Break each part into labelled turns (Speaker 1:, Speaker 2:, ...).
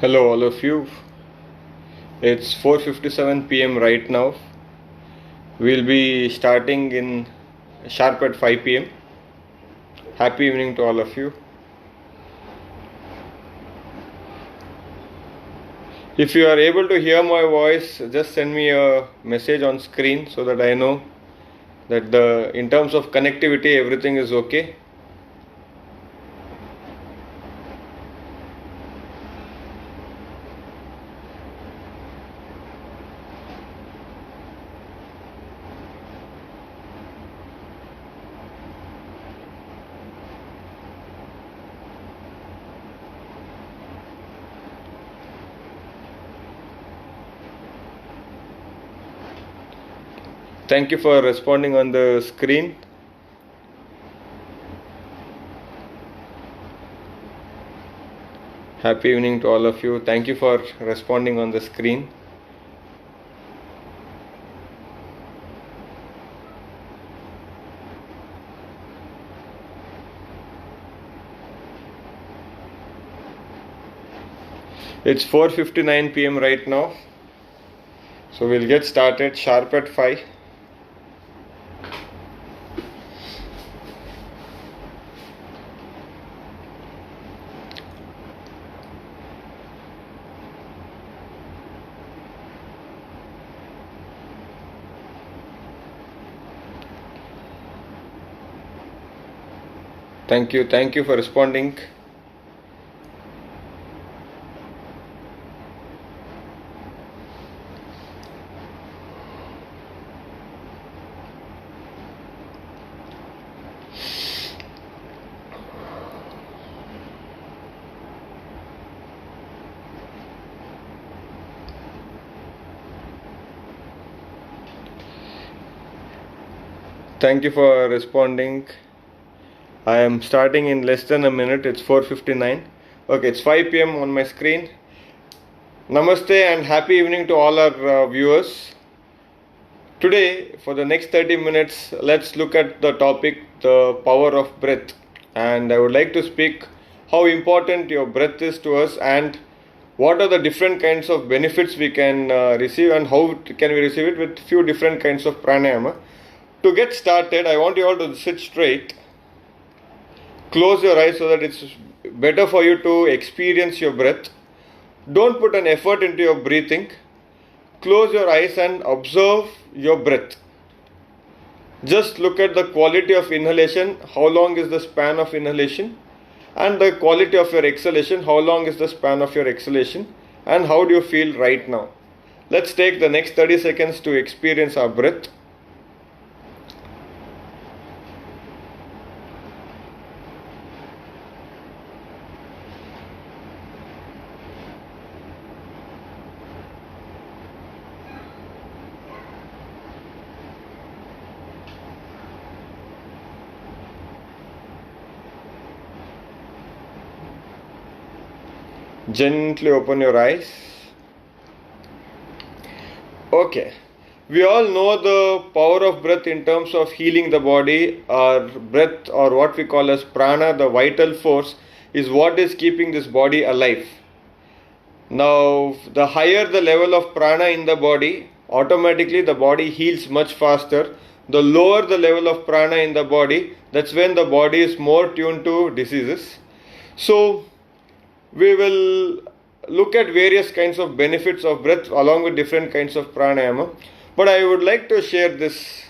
Speaker 1: Hello all of you. It's 4:57 p.m. right now. We'll be starting in sharp at 5 p.m. Happy evening to all of you. If you are able to hear my voice, just send me a message on screen so that I know that in terms of connectivity everything is okay. Thank you for responding on the screen. Happy evening to all of you. Thank you for responding on the screen. It's 4:59 p.m. right now. So we'll get started sharp at 5. Thank you for responding. Thank you for responding. I am starting in less than a minute. It's 4:59. Okay, it's 5 p.m. on my screen. Namaste and happy evening to all our viewers. Today, for the next 30 minutes, let's look at the topic, the power of breath. And I would like to speak how important your breath is to us and what are the different kinds of benefits we can receive and how can we receive it with few different kinds of pranayama. To get started, I want you all to sit straight. Close your eyes so that it's better for you to experience your breath. Don't put an effort into your breathing. Close your eyes and observe your breath. Just look at the quality of inhalation, how long is the span of inhalation, and the quality of your exhalation, how long is the span of your exhalation, and how do you feel right now. Let's take the next 30 seconds to experience our breath. Gently open your eyes. Okay. We all know the power of breath in terms of healing the body. Our breath, or what we call as prana, the vital force, is what is keeping this body alive. Now, the higher the level of prana in the body, automatically the body heals much faster. The lower the level of prana in the body, that's when the body is more tuned to diseases. So, we will look at various kinds of benefits of breath along with different kinds of pranayama. But I would like to share this.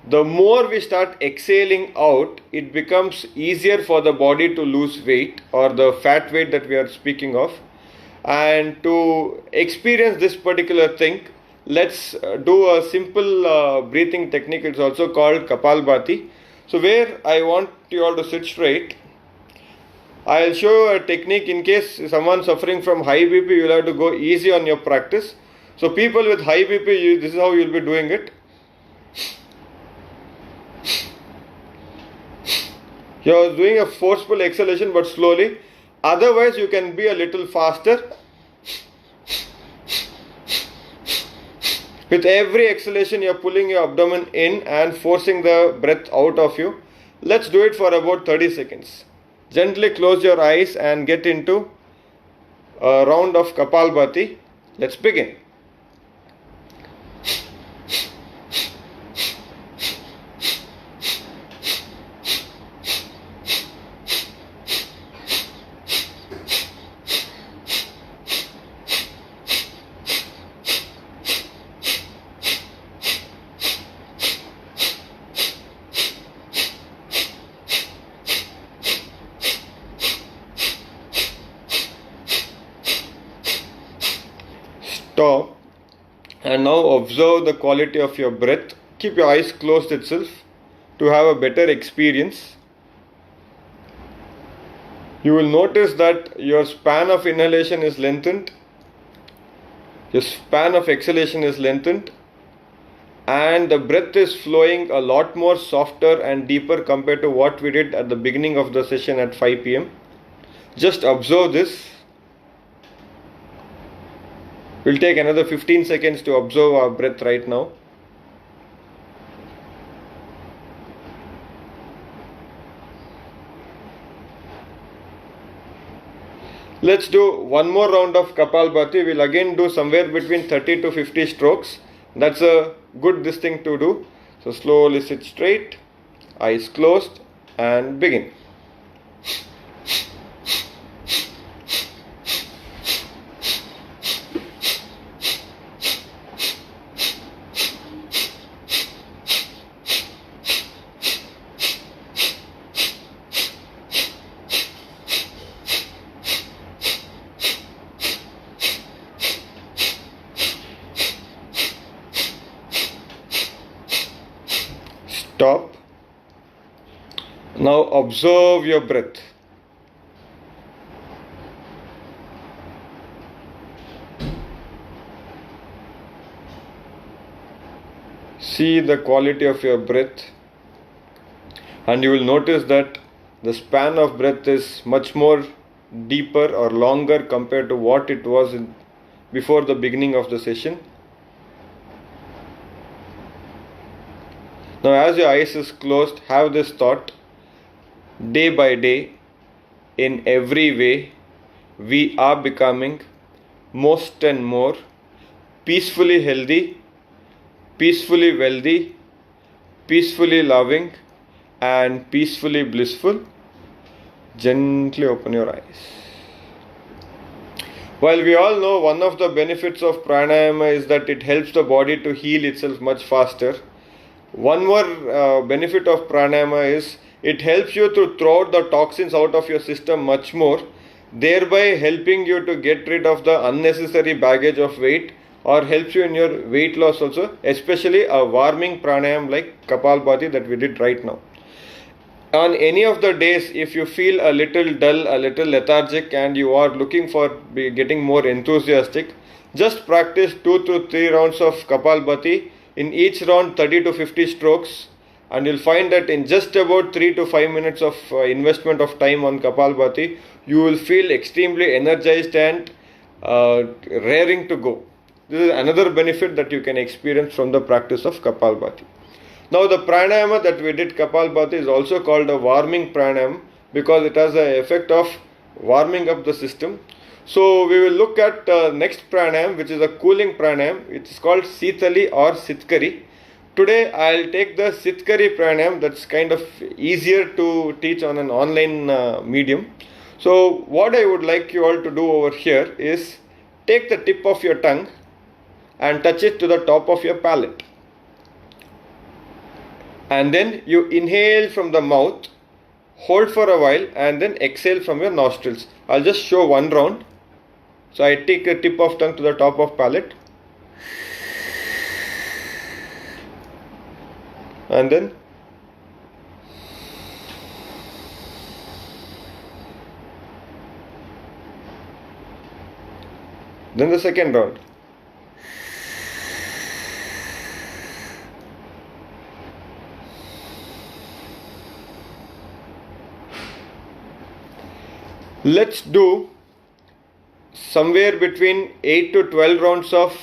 Speaker 1: The more we start exhaling out, it becomes easier for the body to lose weight, or the fat weight that we are speaking of. And to experience this particular thing, let's do a simple breathing technique. It's also called Kapalbhati. So where I want you all to sit straight. I'll show you a technique in case someone suffering from high BP, you'll have to go easy on your practice. So people with high BP, this is how you'll be doing it. You're doing a forceful exhalation but slowly. Otherwise, you can be a little faster. With every exhalation, you're pulling your abdomen in and forcing the breath out of you. Let's do it for about 30 seconds. Gently close your eyes and get into round of Kapalbhati. Let's begin. Stop and now observe the quality of your breath. Keep your eyes closed itself to have a better experience. You will notice that your span of inhalation is lengthened, your span of exhalation is lengthened, and the breath is flowing a lot more softer and deeper compared to what we did at the beginning of the session at 5 p.m. Just observe this. We'll take another 15 seconds to observe our breath right now. Let's do one more round of Kapalbhati. We'll again do somewhere between 30 to 50 strokes. That's a good thing to do. So slowly sit straight, eyes closed, and begin. Stop. Now observe your breath. See the quality of your breath, and you will notice that the span of breath is much more deeper or longer compared to what it was before the beginning of the session. Now as your eyes is closed, have this thought: day by day, in every way, we are becoming most and more peacefully healthy, peacefully wealthy, peacefully loving, and peacefully blissful. Gently open your eyes. While we all know one of the benefits of pranayama is that it helps the body to heal itself much faster, one more benefit of pranayama is it helps you to throw out the toxins out of your system much more, thereby helping you to get rid of the unnecessary baggage of weight, or helps you in your weight loss also, especially a warming pranayam like Kapalbhati that we did right now. On any of the days, if you feel a little dull, a little lethargic, and you are looking for getting more enthusiastic, just practice 2 to 3 rounds of Kapalbhati. In each round 30 to 50 strokes, and you'll find that in just about 3 to 5 minutes of investment of time on Kapalbhati, you will feel extremely energized and raring to go. This is another benefit that you can experience from the practice of Kapalbhati. Now the pranayama that we did Kapalbhati is also called a warming pranayama because it has an effect of warming up the system. So we will look at next pranayam, which is a cooling pranayam. It is called Sitali or Sitkari. Today I will take the Sitkari pranayam, that's kind of easier to teach on an online medium. So what I would like you all to do over here is take the tip of your tongue and touch it to the top of your palate. And then you inhale from the mouth, hold for a while, and then exhale from your nostrils. I'll just show one round. So I take the tip of tongue to the top of palate, and then the second round. Let's do somewhere between 8 to 12 rounds of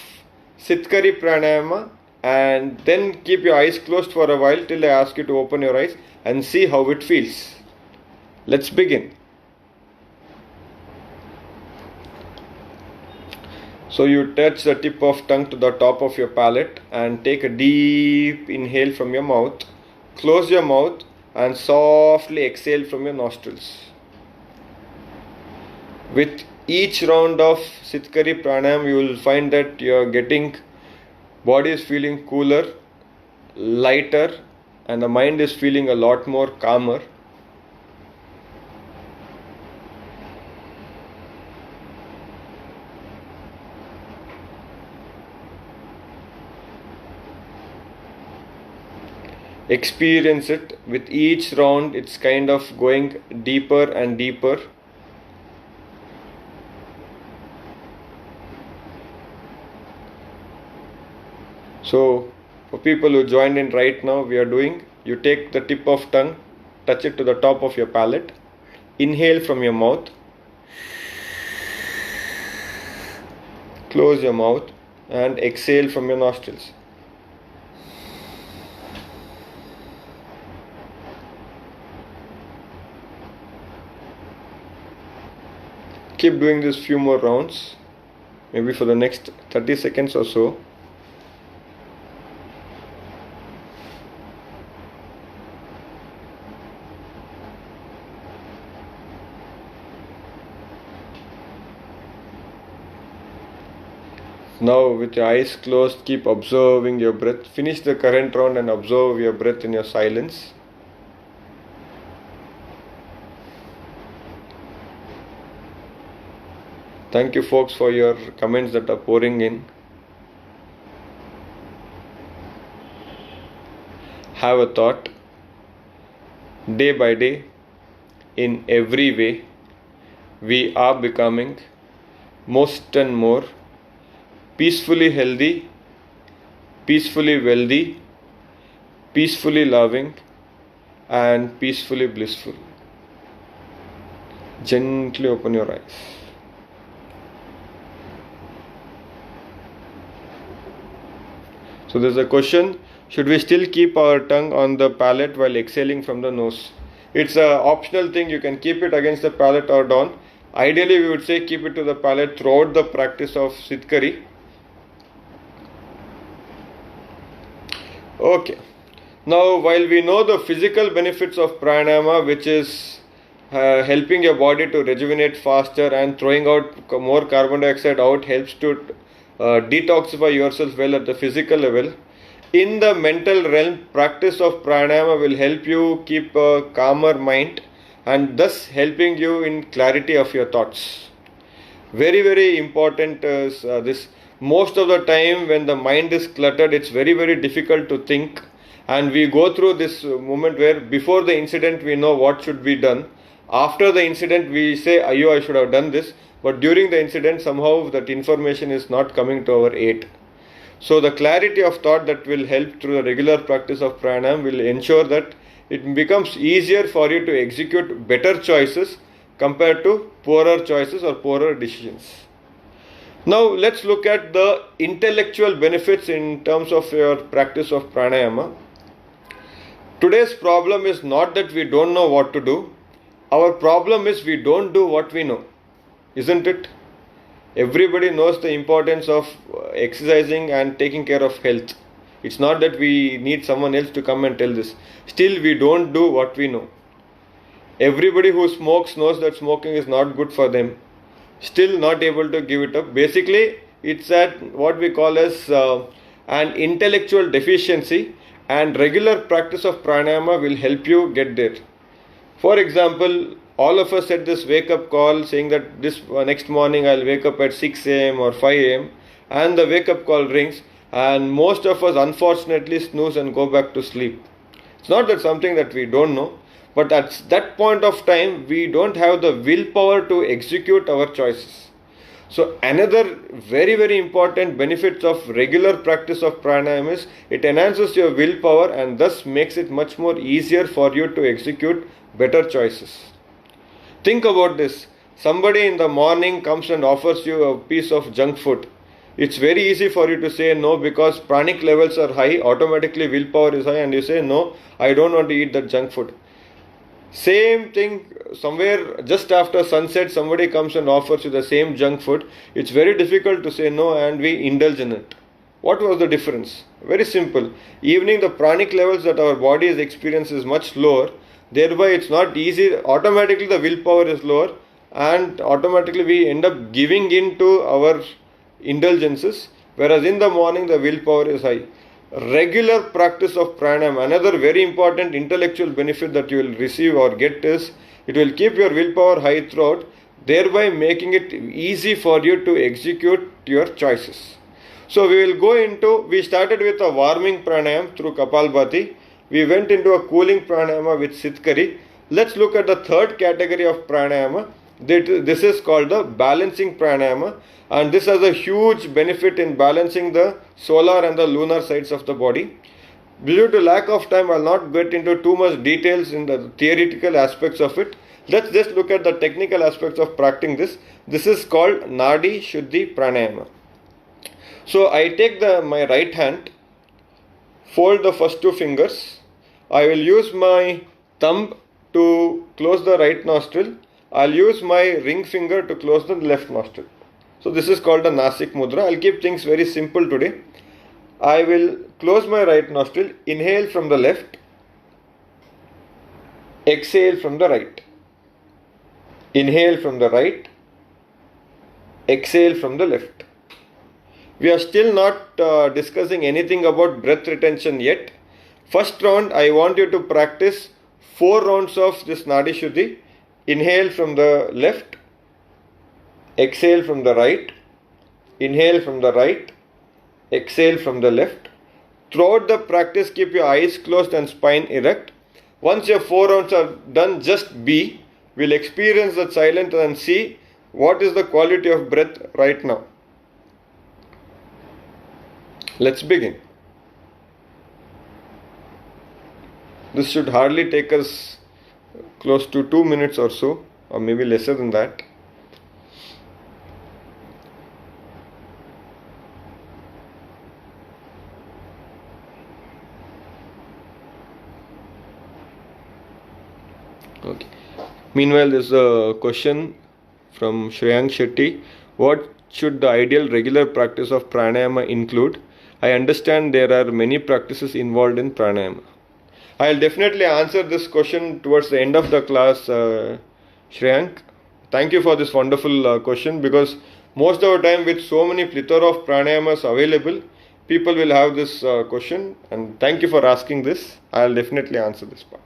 Speaker 1: Sitkari pranayama, and then keep your eyes closed for a while till I ask you to open your eyes and see how it feels. Let's begin. So you touch the tip of tongue to the top of your palate and take a deep inhale from your mouth. Close your mouth and softly exhale from your nostrils. With each round of Sitkari pranayam, you will find that your body is feeling cooler, lighter, and the mind is feeling a lot more calmer. Experience it. With each round, it's kind of going deeper and deeper. So for people who joined in right now, you take the tip of tongue, touch it to the top of your palate, inhale from your mouth, close your mouth and exhale from your nostrils. Keep doing this few more rounds, maybe for the next 30 seconds or so. Now with your eyes closed, keep observing your breath. Finish the current round and observe your breath in your silence. Thank you folks for your comments that are pouring in. Have a thought. Day by day, in every way, we are becoming most and more peacefully healthy, peacefully wealthy, peacefully loving, and peacefully blissful. Gently open your eyes. So there's a question, should we still keep our tongue on the palate while exhaling from the nose? It's an optional thing, you can keep it against the palate or down. Ideally we would say keep it to the palate throughout the practice of Sitkari. Okay, now while we know the physical benefits of pranayama, which is helping your body to rejuvenate faster and throwing out more carbon dioxide out, helps to detoxify yourself well at the physical level. In the mental realm, practice of pranayama will help you keep a calmer mind and thus helping you in clarity of your thoughts. Very, very important is this. Most of the time when the mind is cluttered, it's very, very difficult to think, and we go through this moment where before the incident we know what should be done. After the incident we say, I should have done this, but during the incident somehow that information is not coming to our aid. So the clarity of thought that will help through the regular practice of pranayama will ensure that it becomes easier for you to execute better choices compared to poorer choices or poorer decisions. Now let's look at the intellectual benefits in terms of your practice of pranayama. Today's problem is not that we don't know what to do. Our problem is we don't do what we know. Isn't it? Everybody knows the importance of exercising and taking care of health. It's not that we need someone else to come and tell this. Still we don't do what we know. Everybody who smokes knows that smoking is not good for them. Still not able to give it up. Basically it's at what we call as an intellectual deficiency, and regular practice of pranayama will help you get there. For example, all of us set this wake up call saying that this next morning I'll wake up at 6 a.m. or 5 a.m. and the wake up call rings, and most of us unfortunately snooze and go back to sleep. It's not that something that we don't know, but at that point of time we don't have the willpower to execute our choices. So another very, very important benefit of regular practice of pranayama is it enhances your willpower and thus makes it much more easier for you to execute better choices. Think about this. Somebody in the morning comes and offers you a piece of junk food. It's very easy for you to say no because pranic levels are high, automatically willpower is high, and you say no, I don't want to eat that junk food. Same thing, somewhere just after sunset, somebody comes and offers you the same junk food. It's very difficult to say no and we indulge in it. What was the difference? Very simple. Evening, the pranic levels that our body is experiencing is much lower. Thereby, it's not easy. Automatically, the willpower is lower, and automatically we end up giving in to our indulgences. Whereas in the morning, the willpower is high. Regular practice of pranayama, another very important intellectual benefit that you will receive or get is it will keep your willpower high throughout, thereby making it easy for you to execute your choices. So we started with a warming pranayama through Kapalbhati. We went into a cooling pranayama with Sitkari. Let's look at the third category of pranayama. This is called the balancing pranayama, and this has a huge benefit in balancing the solar and the lunar sides of the body. Due to lack of time, I will not get into too much details in the theoretical aspects of it. Let's just look at the technical aspects of practicing this. This is called Nadi Shuddhi Pranayama. So I take my right hand, fold the first two fingers. I will use my thumb to close the right nostril. I'll use my ring finger to close the left nostril. So this is called a Nasik Mudra. I'll keep things very simple today. I will close my right nostril, inhale from the left, exhale from the right. Inhale from the right, exhale from the left. We are still not discussing anything about breath retention yet. First round, I want you to practice 4 rounds of this Nadi Shuddhi. Inhale from the left, exhale from the right, inhale from the right, exhale from the left. Throughout the practice, keep your eyes closed and spine erect. Once your 4 rounds are done, just be. We'll experience the silence and see what is the quality of breath right now. Let's begin. This should hardly take us close to 2 minutes or so, or maybe lesser than that. Okay. Meanwhile, there's a question from Shreyank Shetty. What should the ideal regular practice of pranayama include? I understand there are many practices involved in pranayama. I'll definitely answer this question towards the end of the class, Shreyank. Thank you for this wonderful question, because most of the time with so many plethora of pranayamas available, people will have this question, and thank you for asking this. I'll definitely answer this part.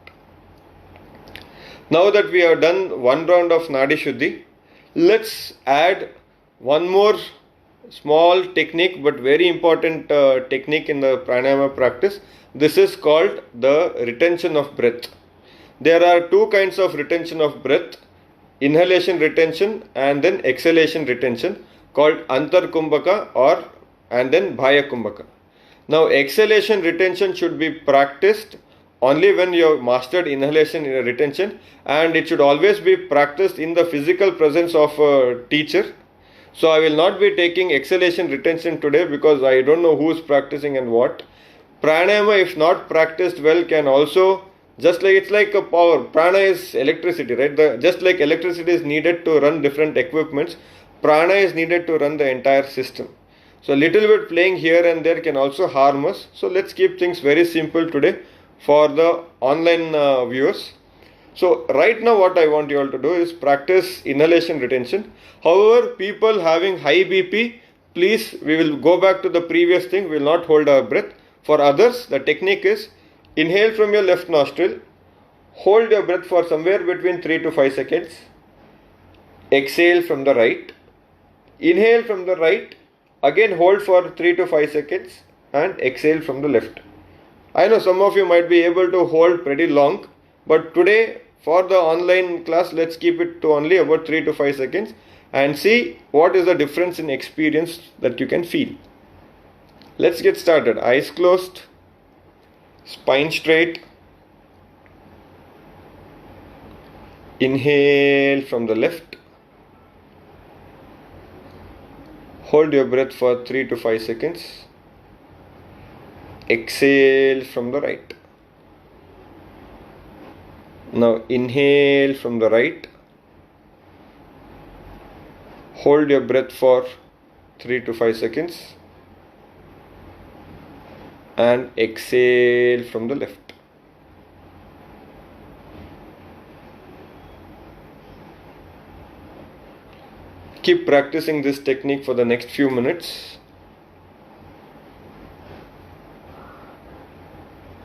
Speaker 1: Now that we have done 1 round of Nadi Shuddhi, let's add one more small technique, but very important technique in the pranayama practice. This is called the retention of breath. There are 2 kinds of retention of breath: inhalation retention and then exhalation retention, called Antar Kumbhaka and then Bhaya Kumbhaka. Now exhalation retention should be practiced only when you have mastered inhalation retention, and it should always be practiced in the physical presence of a teacher. So I will not be taking exhalation retention today because I don't know who is practicing and what. Pranayama, if not practiced well, can also, just like it's like a power. Prana is electricity, right? Just like electricity is needed to run different equipments, prana is needed to run the entire system. So a little bit playing here and there can also harm us. So let's keep things very simple today for the online viewers. So right now what I want you all to do is practice inhalation retention. However, people having high BP, please, we will go back to the previous thing. We will not hold our breath. For others, the technique is inhale from your left nostril, hold your breath for somewhere between 3 to 5 seconds, exhale from the right, inhale from the right, again hold for 3 to 5 seconds and exhale from the left. I know some of you might be able to hold pretty long, but today for the online class, let's keep it to only about 3 to 5 seconds and see what is the difference in experience that you can feel. Let's get started. Eyes closed, spine straight. Inhale from the left. Hold your breath for 3 to 5 seconds. Exhale from the right. Now inhale from the right. Hold your breath for 3 to 5 seconds. And exhale from the left. Keep practicing this technique for the next few minutes.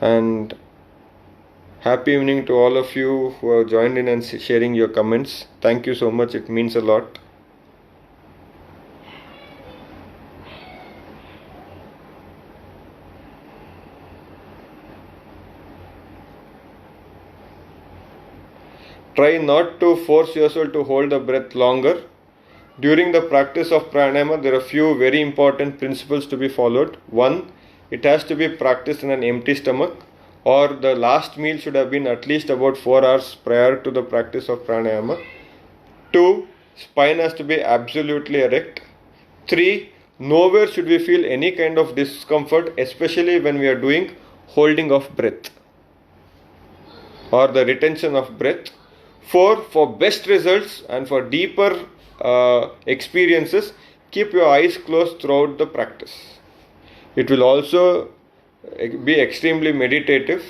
Speaker 1: And happy evening to all of you who have joined in and sharing your comments. Thank you so much. It means a lot. Try not to force yourself to hold the breath longer. During the practice of pranayama, there are few very important principles to be followed. One, it has to be practiced in an empty stomach, or the last meal should have been at least about 4 hours prior to the practice of pranayama. 2, spine has to be absolutely erect. 3, nowhere should we feel any kind of discomfort, especially when we are doing holding of breath or the retention of breath. 4, for best results and for deeper experiences, keep your eyes closed throughout the practice. It will also be extremely meditative.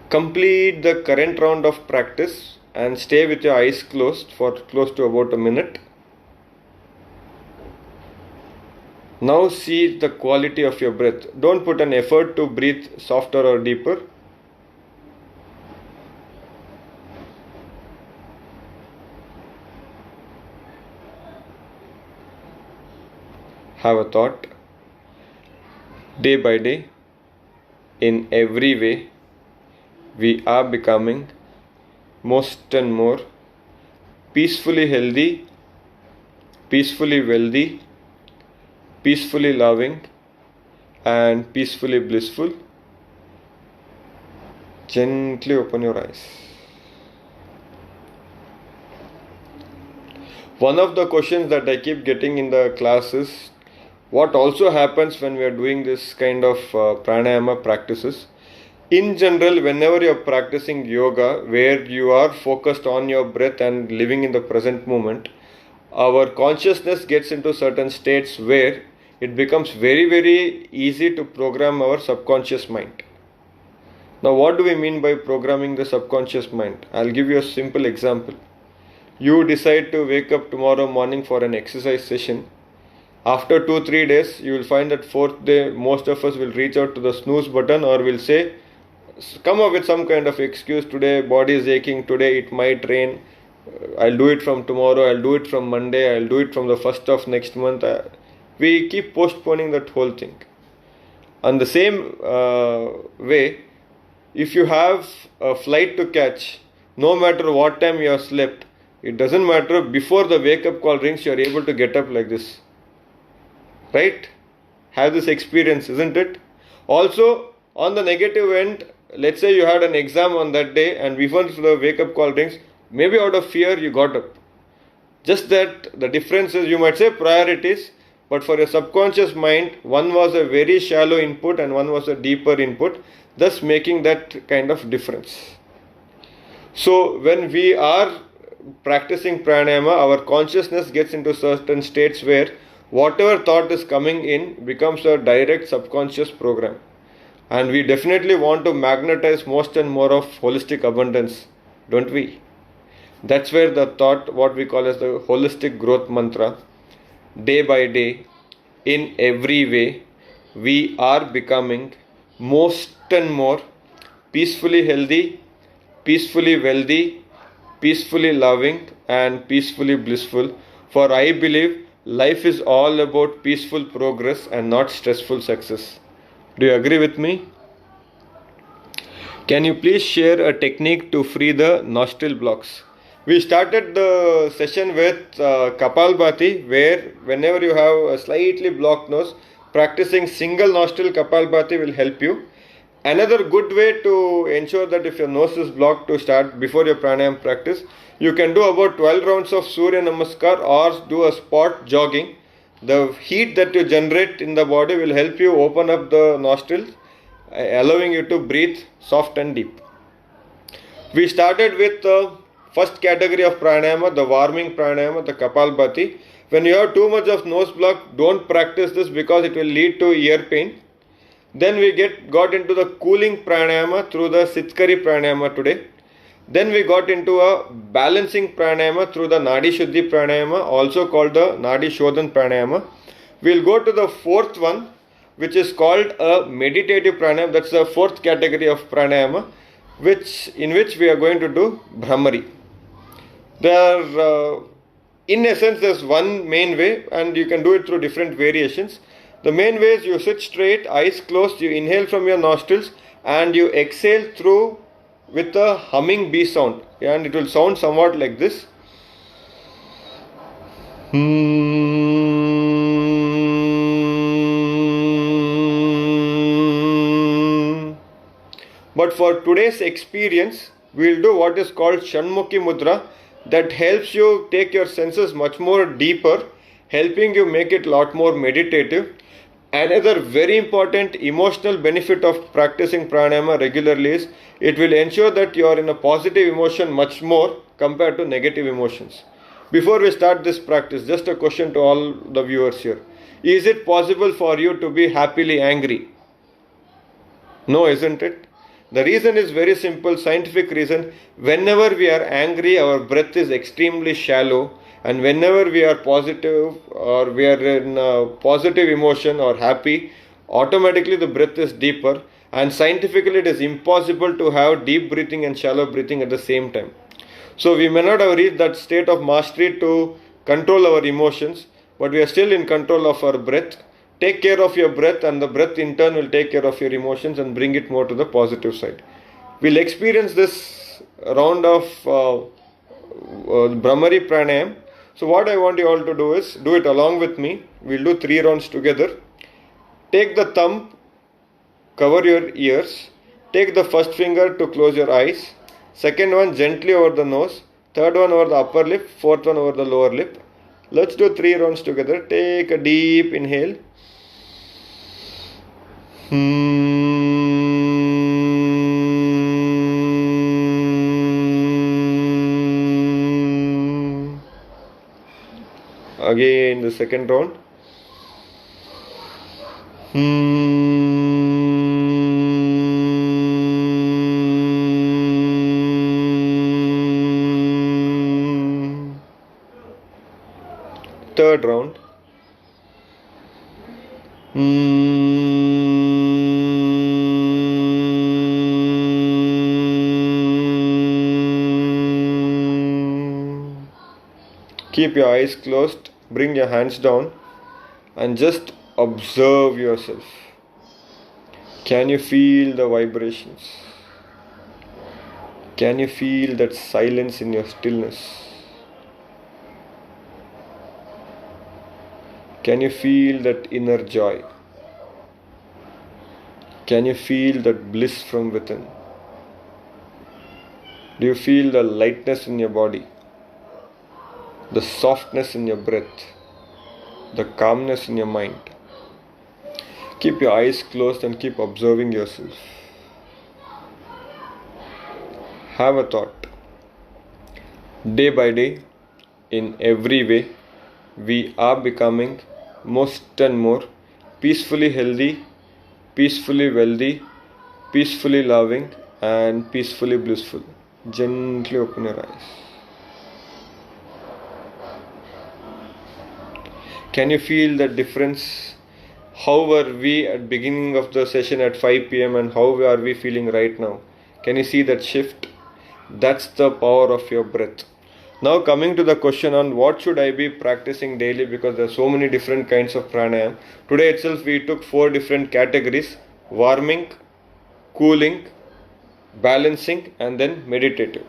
Speaker 1: Complete the current round of practice and stay with your eyes closed for close to about a minute. Now see the quality of your breath. Don't put an effort to breathe softer or deeper. Have a thought. Day by day, in every way, we are becoming most and more peacefully healthy, peacefully wealthy, peacefully loving, and peacefully blissful. Gently open your eyes. One of the questions that I keep getting in the class is, what also happens when we are doing this kind of pranayama practices? In general, whenever you are practicing yoga, where you are focused on your breath and living in the present moment, our consciousness gets into certain states where it becomes very easy to program our subconscious mind. Now, what do we mean by programming the subconscious mind? I'll give you a simple example. You decide to wake up tomorrow morning for an exercise session. After 2-3 days, you will find that 4th day, most of us will reach out to the snooze button or will say, come up with some kind of excuse. Today, body is aching. Today, it might rain. I'll do it from tomorrow. I'll do it from Monday. I'll do it from the 1st of next month. We keep postponing that whole thing. And the same way, if you have a flight to catch, no matter what time you have slept, it doesn't matter, before the wake up call rings, you are able to get up like this. Right? Have this experience, isn't it? Also, on the negative end, let's say you had an exam on that day and before the wake up call rings, maybe out of fear you got up. Just that the difference is, you might say priorities, but for your subconscious mind, one was a very shallow input and one was a deeper input, thus making that kind of difference. So when we are practicing pranayama, our consciousness gets into certain states where whatever thought is coming in becomes a direct subconscious program. And we definitely want to magnetize most and more of holistic abundance, don't we? That's where the thought, what we call as the holistic growth mantra, day by day, in every way, we are becoming most and more peacefully healthy, peacefully wealthy, peacefully loving, and peacefully blissful. For I believe life is all about peaceful progress and not stressful success. Do you agree with me? Can you please share a technique to free the nostril blocks? We started the session with Kapalbhati, where whenever you have a slightly blocked nose, practicing single nostril Kapalbhati will help you. Another good way to ensure that if your nose is blocked to start before your pranayama practice, you can do about 12 rounds of Surya Namaskar or do a spot jogging. The heat that you generate in the body will help you open up the nostrils, allowing you to breathe soft and deep. We started with the first category of pranayama, the warming pranayama, the Kapalbhati. When you have too much of nose block, don't practice this because it will lead to ear pain. Then we got into the cooling pranayama through the Sitkari pranayama today. Then we got into a balancing pranayama through the Nadi Shuddhi pranayama, also called the Nadi Shodhan pranayama. We'll go to the fourth one, which is called a meditative pranayama. That's the fourth category of pranayama, in which we are going to do Brahmari. In essence, there's one main way, and you can do it through different variations. The main way is you sit straight, eyes closed, you inhale from your nostrils and you exhale through with a humming bee sound, and it will sound somewhat like this. But for today's experience, we will do what is called Shanmukhi Mudra, that helps you take your senses much more deeper, helping you make it a lot more meditative. Another very important emotional benefit of practicing pranayama regularly is it will ensure that you are in a positive emotion much more compared to negative emotions. Before we start this practice, just a question to all the viewers here. Is it possible for you to be happily angry? No, isn't it? The reason is very simple, scientific reason. Whenever we are angry, our breath is extremely shallow. And whenever we are positive or we are in a positive emotion or happy, automatically the breath is deeper. And scientifically it is impossible to have deep breathing and shallow breathing at the same time. So we may not have reached that state of mastery to control our emotions, but we are still in control of our breath. Take care of your breath, and the breath in turn will take care of your emotions and bring it more to the positive side. We'll experience this round of Brahmari Pranayam. So what I want you all to do is, do it along with me. We'll do 3 rounds together. Take the thumb, cover your ears. Take the first finger to close your eyes. Second one gently over the nose. Third one over the upper lip. Fourth one over the lower lip. Let's do 3 rounds together. Take a deep inhale. Again the second round. Third round. Keep your eyes closed, bring your hands down and just observe yourself. Can you feel the vibrations? Can you feel that silence in your stillness? Can you feel that inner joy? Can you feel that bliss from within? Do you feel the lightness in your body? The softness in your breath? The calmness in your mind? Keep your eyes closed and keep observing yourself. Have a thought. Day by day, in every way, we are becoming most and more peacefully healthy, peacefully wealthy, peacefully loving, and peacefully blissful. Gently open your eyes. Can you feel the difference? How were we at beginning of the session at 5 p.m. and how are we feeling right now? Can you see that shift? That's the power of your breath. Now coming to the question on what should I be practicing daily, because there are so many different kinds of pranayam. Today itself we took 4 different categories: warming, cooling, balancing, and then meditative.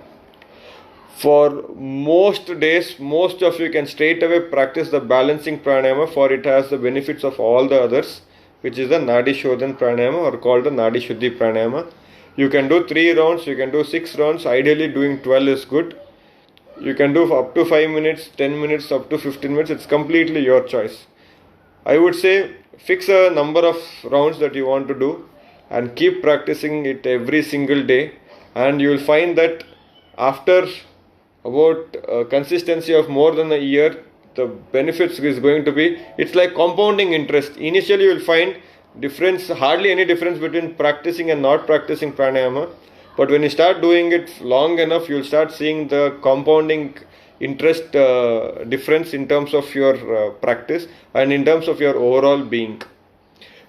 Speaker 1: For most days, most of you can straight away practice the balancing pranayama, for it has the benefits of all the others, which is the Nadi Shodhan pranayama, or called the Nadi Shuddhi pranayama. You can do 3 rounds, you can do 6 rounds. Ideally doing 12 is good. You can do up to 5 minutes, 10 minutes, up to 15 minutes. It's completely your choice. I would say fix a number of rounds that you want to do and keep practicing it every single day, and you will find that after about consistency of more than a year, the benefits is going to be, it's like compounding interest. Initially you will find difference, hardly any difference between practicing and not practicing pranayama, but when you start doing it long enough, you will start seeing the compounding interest difference in terms of your practice and in terms of your overall being.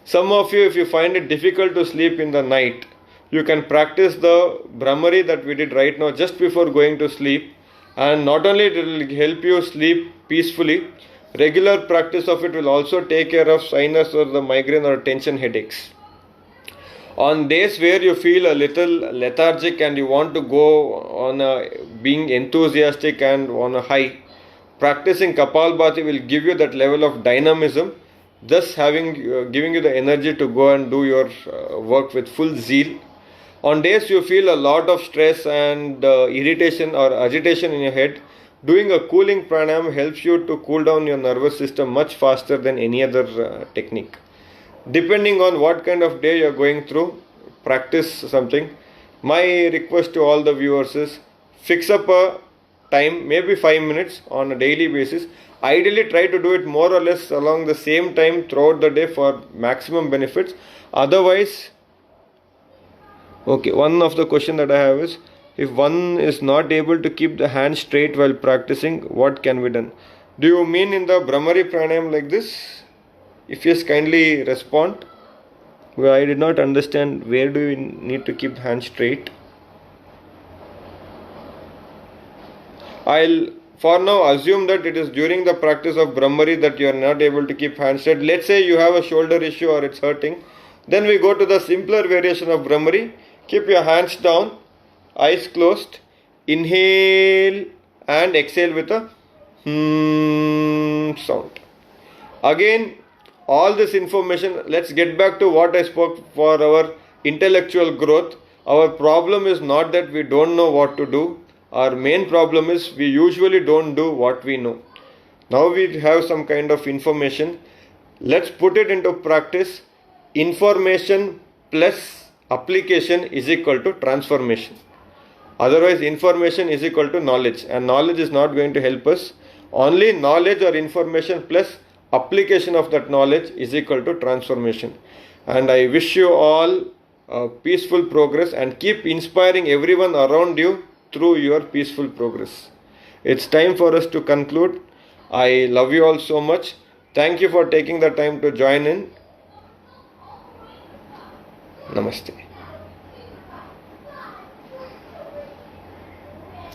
Speaker 1: Some of you, if you find it difficult to sleep in the night, you can practice the Brahmari that we did right now just before going to sleep, and not only it will help you sleep peacefully, regular practice of it will also take care of sinus or the migraine or tension headaches. On days where you feel a little lethargic and you want to go on being enthusiastic and on a high, practicing Kapalbhati will give you that level of dynamism, thus giving you the energy to go and do your work with full zeal. On days you feel a lot of stress and irritation or agitation in your head, doing a cooling pranayama helps you to cool down your nervous system much faster than any other technique. Depending on what kind of day you are going through, practice something. My request to all the viewers is fix up a time, maybe 5 minutes on a daily basis. Ideally try to do it more or less along the same time throughout the day for maximum benefits. Otherwise, okay, one of the question that I have is, if one is not able to keep the hand straight while practicing, what can be done? Do you mean in the Brahmari pranayam like this? If yes, kindly respond. Well, I did not understand, where do you need to keep the hand straight? I'll for now assume that it is during the practice of Brahmari that you are not able to keep hand straight. Let's say you have a shoulder issue or it's hurting. Then we go to the simpler variation of Brahmari. Keep your hands down, eyes closed, inhale and exhale with a sound. Again, all this information, let's get back to what I spoke for our intellectual growth. Our problem is not that we don't know what to do. Our main problem is we usually don't do what we know. Now we have some kind of information. Let's put it into practice. Information plus application is equal to transformation. Otherwise, information is equal to knowledge, and knowledge is not going to help us. Only knowledge or information plus application of that knowledge is equal to transformation. And I wish you all peaceful progress, and keep inspiring everyone around you through your peaceful progress. It's time for us to conclude. I love you all so much. Thank you for taking the time to join in. Namaste.